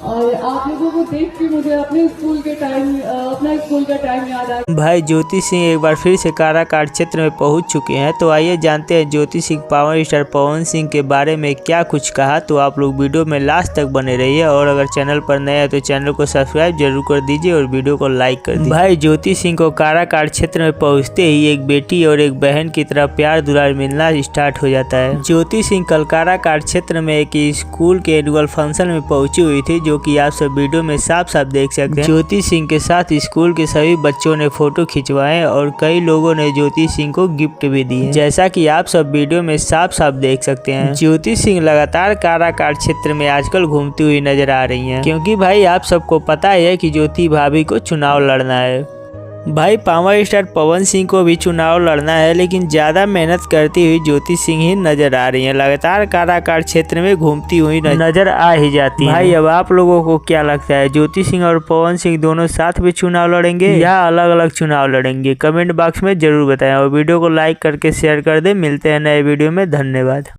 और आप लोगों को देख के मुझे अपने स्कूल के टाइम अपना स्कूल का टाइम याद आ। भाई ज्योति सिंह एक बार फिर से काराकाट क्षेत्र में पहुंच चुके हैं, तो आइए जानते हैं ज्योति सिंह पावर स्टार पवन सिंह के बारे में क्या कुछ कहा। तो आप लोग वीडियो में लास्ट तक बने रहिए और अगर चैनल पर नए हैं तो चैनल को सब्सक्राइब जरूर कर दीजिए और वीडियो को लाइक कर दीजिए। भाई ज्योति सिंह को काराकाट क्षेत्र में पहुँचते ही एक बेटी और एक बहन की तरह प्यार दुलार मिलना स्टार्ट हो जाता है। ज्योति सिंह कल काराकाट क्षेत्र में एक स्कूल के एनुअल फंक्शन में पहुंची हुई थी, जो कि आप सब वीडियो में साफ साफ देख सकते हैं। ज्योति सिंह के साथ स्कूल के सभी बच्चों ने फोटो खिंचवाए और कई लोगों ने ज्योति सिंह को गिफ्ट भी दिए, जैसा कि आप सब वीडियो में साफ साफ देख सकते हैं। ज्योति सिंह लगातार काराकाट क्षेत्र में आजकल घूमती हुई नजर आ रही हैं, क्योंकि भाई आप सबको पता है कि ज्योति भाभी को चुनाव लड़ना है। भाई पावर स्टार पवन सिंह को भी चुनाव लड़ना है, लेकिन ज़्यादा मेहनत करती हुई ज्योति सिंह ही नजर आ रही हैं। लगातार काराकाट क्षेत्र में घूमती हुई नजर आ ही जाती है। भाई अब आप लोगों को क्या लगता है, ज्योति सिंह और पवन सिंह दोनों साथ में चुनाव लड़ेंगे या अलग अलग चुनाव लड़ेंगे? कमेंट बॉक्स में जरूर बताएं और वीडियो को लाइक करके शेयर कर दें। मिलते हैं नए वीडियो में, धन्यवाद।